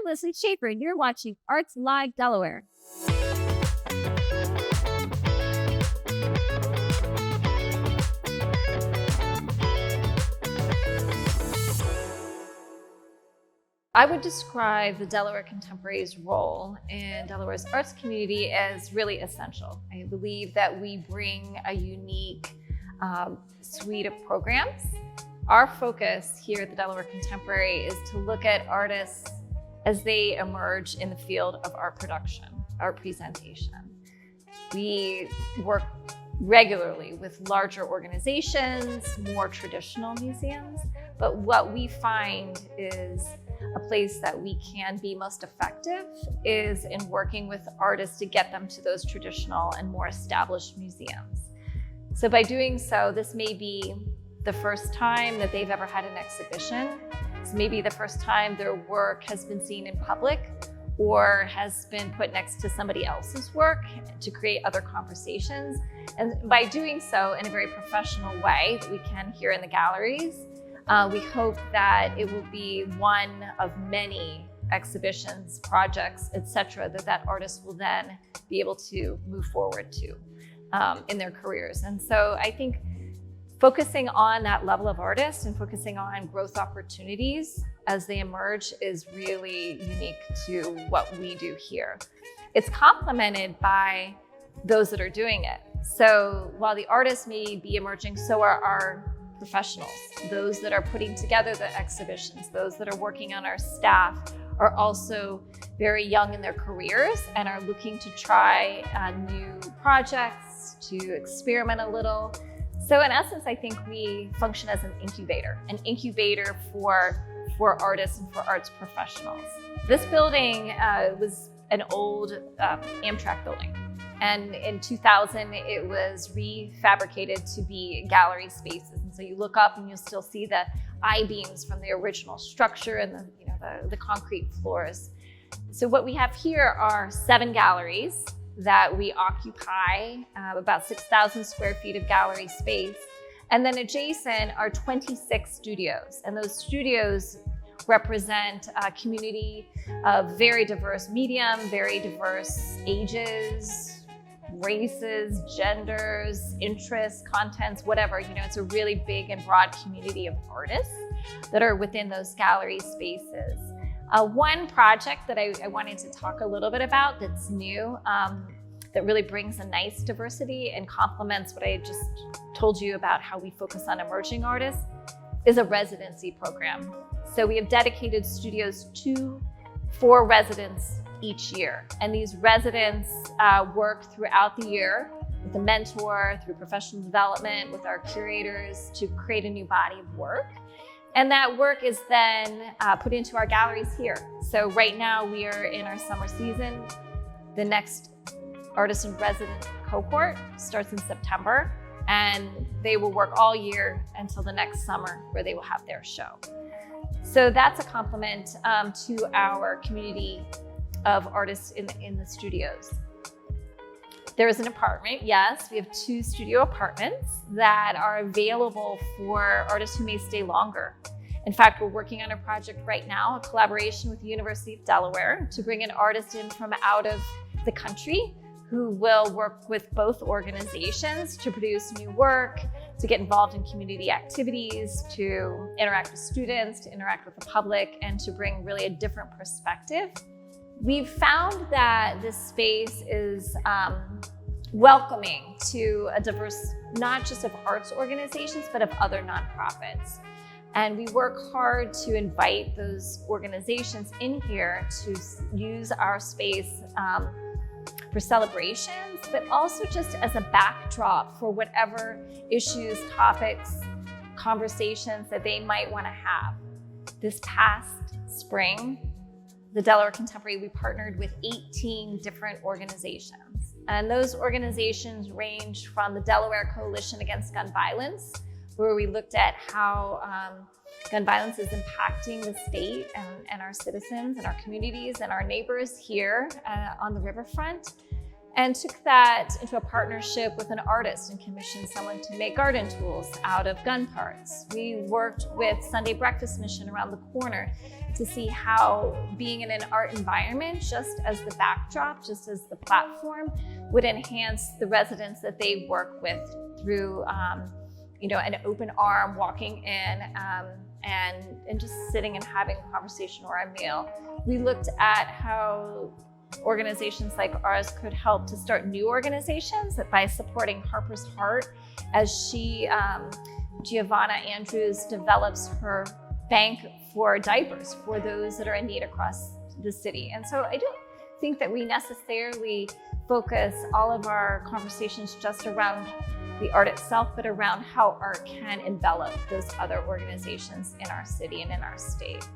Leslie Schaefer, and you're watching Arts Live Delaware. I would describe the Delaware Contemporaries' role in Delaware's arts community as really essential. I believe that we bring a unique suite of programs. Our focus here at the Delaware Contemporary is to look at artists as they emerge in the field of art production, art presentation. We work regularly with larger organizations, more traditional museums, but what we find is a place that we can be most effective is in working with artists to get them to those traditional and more established museums. So by doing so, this may be the first time that they've ever had an exhibition. It's maybe the first time their work has been seen in public or has been put next to somebody else's work to create other conversations. And by doing so in a very professional way that we can here in the galleries, we hope that it will be one of many exhibitions, projects, etc., that artist will then be able to move forward to in their careers. And so I think focusing on that level of artist and focusing on growth opportunities as they emerge is really unique to what we do here. It's complemented by those that are doing it. So while the artists may be emerging, so are our professionals. Those that are putting together the exhibitions, those that are working on our staff are also very young in their careers and are looking to try new projects, to experiment a little. So in essence, I think we function as an incubator for artists and for arts professionals. This building was an old Amtrak building. And in 2000, it was refabricated to be gallery spaces. And so you look up and you'll still see the I-beams from the original structure and the concrete floors. So what we have here are 7 galleries that we occupy, about 6,000 square feet of gallery space. And then adjacent are 26 studios. And those studios represent a community of very diverse medium, very diverse ages, races, genders, interests, contents, whatever. It's a really big and broad community of artists that are within those gallery spaces. One project that I wanted to talk a little bit about that's new, that really brings a nice diversity and complements what I just told you about how we focus on emerging artists, is a residency program. So we have dedicated studios for residents each year. And these residents work throughout the year with a mentor, through professional development, with our curators to create a new body of work. And that work is then put into our galleries here. So right now we are in our summer season. The next artist in resident cohort starts in September, and they will work all year until the next summer where they will have their show. So that's a compliment to our community of artists in the studios. There is an apartment, yes, we have 2 studio apartments that are available for artists who may stay longer. In fact, we're working on a project right now, a collaboration with the University of Delaware to bring an artist in from out of the country who will work with both organizations to produce new work, to get involved in community activities, to interact with students, to interact with the public, and to bring really a different perspective. We've found that this space is welcoming to a diverse, not just of arts organizations, but of other nonprofits. And we work hard to invite those organizations in here to use our space for celebrations, but also just as a backdrop for whatever issues, topics, conversations that they might want to have. This past spring, the Delaware Contemporary, we partnered with 18 different organizations. And those organizations range from the Delaware Coalition Against Gun Violence, where we looked at how gun violence is impacting the state and our citizens and our communities and our neighbors here on the riverfront. and took that into a partnership with an artist and commissioned someone to make garden tools out of gun parts. We worked with Sunday Breakfast Mission around the corner to see how being in an art environment, just as the backdrop, just as the platform, would enhance the residents that they work with through an open arm, walking in and just sitting and having a conversation or a meal. We looked at how organizations like ours could help to start new organizations by supporting Harper's Heart as she, Giovanna Andrews, develops her bank for diapers for those that are in need across the city. And so I don't think that we necessarily focus all of our conversations just around the art itself, but around how art can envelop those other organizations in our city and in our state.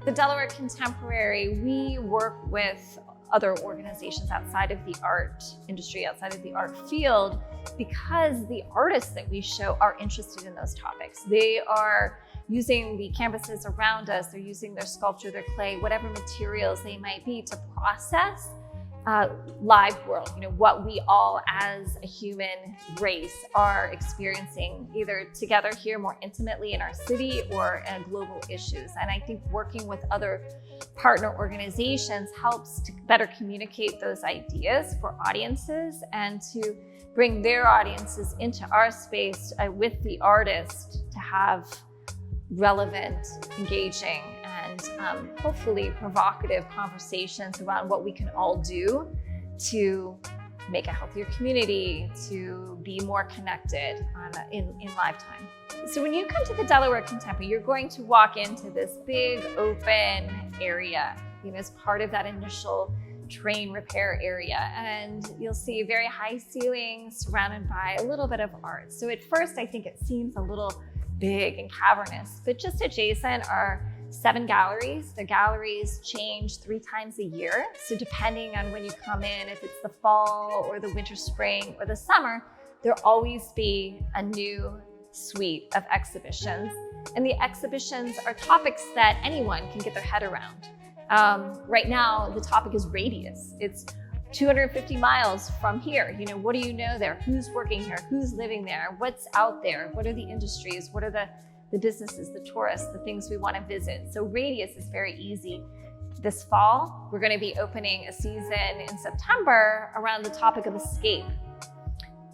The Delaware Contemporary, we work with other organizations outside of the art industry, outside of the art field, because the artists that we show are interested in those topics. They are using the canvases around us, they're using their sculpture, their clay, whatever materials they might be to process live world, what we all as a human race are experiencing either together here more intimately in our city or in global issues. And I think working with other partner organizations helps to better communicate those ideas for audiences and to bring their audiences into our space with the artist to have relevant, engaging, and hopefully provocative conversations around what we can all do to make a healthier community, to be more connected in lifetime. So when you come to the Delaware Contemporary, you're going to walk into this big open area, as part of that initial train repair area. And you'll see very high ceilings surrounded by a little bit of art. So at first, I think it seems a little big and cavernous, but just adjacent are 7 galleries. The galleries change 3 times a year. So depending on when you come in, if it's the fall or the winter, spring, or the summer, there'll always be a new suite of exhibitions. And the exhibitions are topics that anyone can get their head around. Right now, the topic is radius. It's 250 miles from here. What do you know there? Who's working here? Who's living there? What's out there? What are the industries? What are the businesses, the tourists, the things we want to visit? So radius is very easy. This fall, we're going to be opening a season in September around the topic of escape.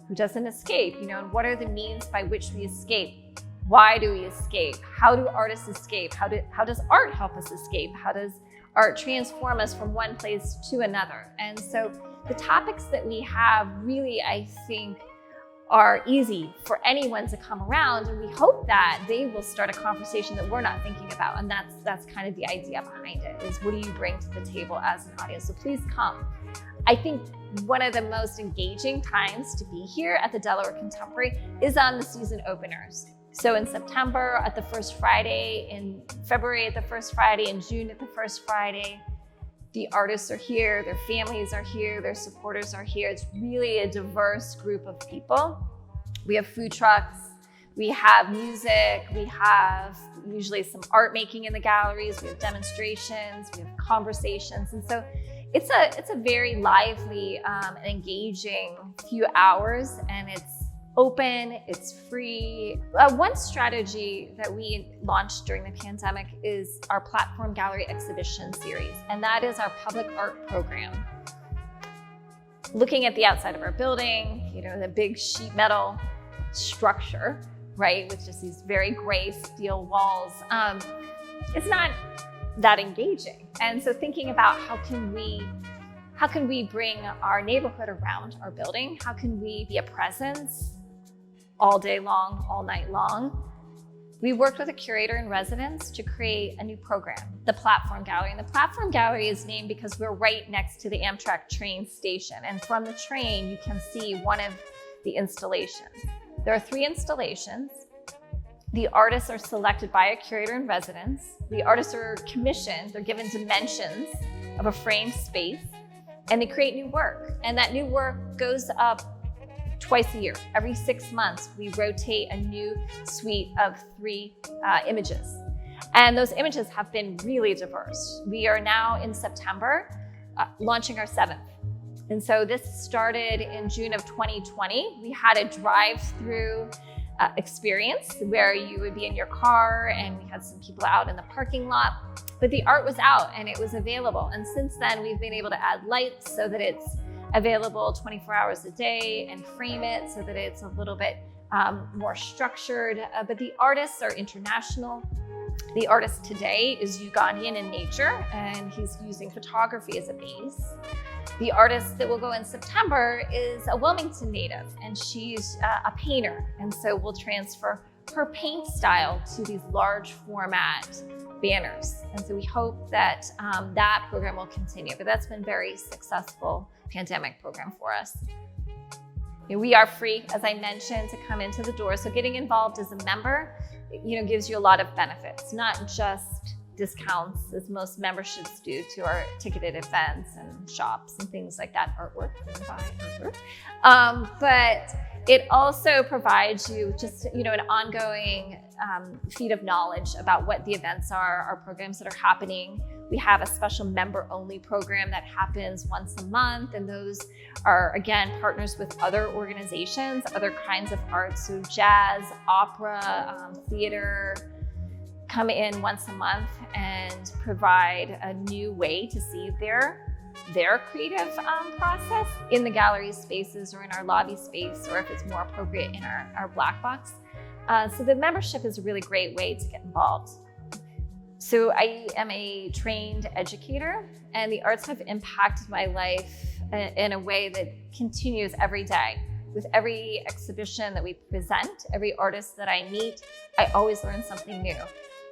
Who doesn't escape? And what are the means by which we escape? Why do we escape? How do artists escape? How does art help us escape? How does art transform us from one place to another? And so the topics that we have really, I think, are easy for anyone to come around, and we hope that they will start a conversation that we're not thinking about. And that's kind of the idea behind it, is what do you bring to the table as an audience? So please come. I think one of the most engaging times to be here at the Delaware Contemporary is on the season openers. So in September at the first Friday, in February at the first Friday, in June at the first Friday, the artists are here, their families are here, their supporters are here. It's really a diverse group of people. We have food trucks, we have music, we have usually some art making in the galleries, we have demonstrations, we have conversations. And so it's a very lively and engaging few hours, and it's open, it's free. One strategy that we launched during the pandemic is our Platform Gallery Exhibition Series, and that is our public art program. Looking at the outside of our building, the big sheet metal structure, right, with just these very gray steel walls, it's not that engaging. And so thinking about how can we bring our neighborhood around our building? How can we be a presence all day long, all night long? We worked with a curator in residence to create a new program, the Platform Gallery. And the Platform Gallery is named because we're right next to the Amtrak train station. And from the train, you can see one of the installations. There are 3 installations. The artists are selected by a curator in residence. The artists are commissioned, they're given dimensions of a framed space, and they create new work. And that new work goes up twice a year. Every 6 months, we rotate a new suite of 3 images. And those images have been really diverse. We are now in September launching our 7th And so this started in June of 2020. We had a drive-through experience where you would be in your car, and we had some people out in the parking lot, but the art was out and it was available. And since then, we've been able to add lights so that it's available 24 hours a day and frame it so that it's a little bit more structured. But the artists are international. The artist today is Ugandan in nature, and he's using photography as a base. The artist that will go in September is a Wilmington native, and she's a painter. And so we'll transfer her paint style to these large format banners. And so we hope that that program will continue, but that's been a very successful pandemic program for us. We are free, as I mentioned, to come into the door. So getting involved as a member, gives you a lot of benefits, not just discounts as most memberships do to our ticketed events and shops and things like that, artwork, buy artwork. But it also provides you just, an ongoing feed of knowledge about what the events are, our programs that are happening. We have a special member-only program that happens once a month, and those are, again, partners with other organizations, other kinds of arts, so jazz, opera, theater, come in once a month and provide a new way to see their creative process in the gallery spaces or in our lobby space, or if it's more appropriate in our black box. So the membership is a really great way to get involved. So I am a trained educator, and the arts have impacted my life in a way that continues every day. With every exhibition that we present, every artist that I meet, I always learn something new.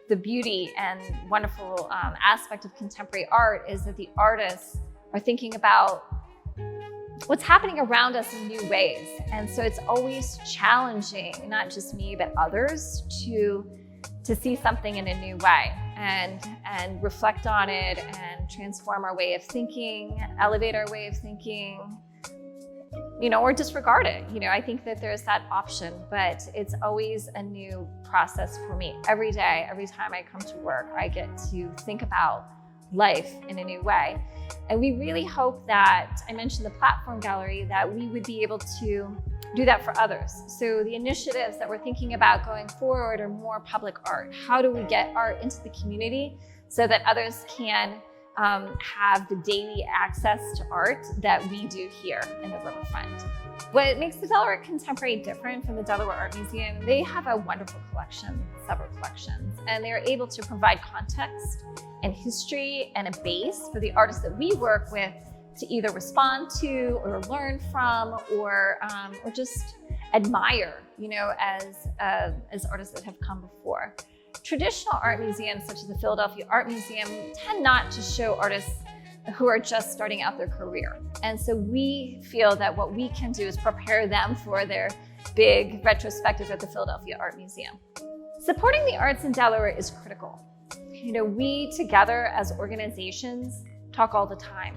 The beauty and wonderful aspect of contemporary art is that the artists are thinking about what's happening around us in new ways. And so it's always challenging, not just me, but others to see something in a new way and reflect on it and transform our way of thinking, elevate our way of thinking, or disregard it. I think that there's that option, but it's always a new process for me. Every day, every time I come to work, I get to think about life in a new way. And we really hope that, I mentioned the platform gallery, that we would be able to do that for others. So the initiatives that we're thinking about going forward are more public art. How do we get art into the community so that others can have the daily access to art that we do here in the riverfront? What makes the Delaware Contemporary different from the Delaware Art Museum, they have a wonderful collection, several collections, and they're able to provide context and history and a base for the artists that we work with to either respond to or learn from or just admire, as artists that have come before. Traditional art museums, such as the Philadelphia Art Museum, tend not to show artists who are just starting out their career. And so we feel that what we can do is prepare them for their big retrospective at the Philadelphia Art Museum. Supporting the arts in Delaware is critical. We together as organizations talk all the time.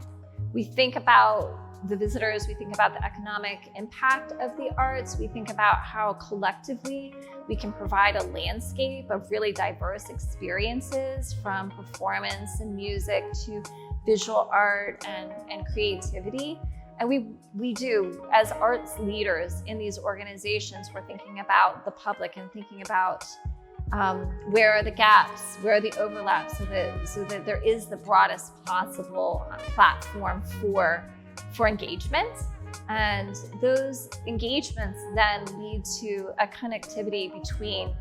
We think about the visitors, we think about the economic impact of the arts, we think about how collectively we can provide a landscape of really diverse experiences, from performance and music to visual art and creativity. And we do, as arts leaders in these organizations, we're thinking about the public and thinking about where are the gaps, where are the overlaps, so that there is the broadest possible platform for engagement. And those engagements then lead to a connectivity between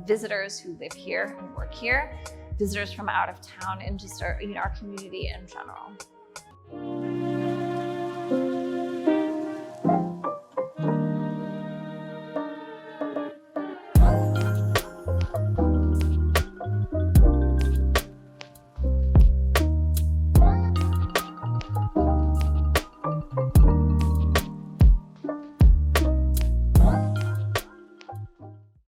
visitors who live here and work here, visitors from out of town, and just our community in general.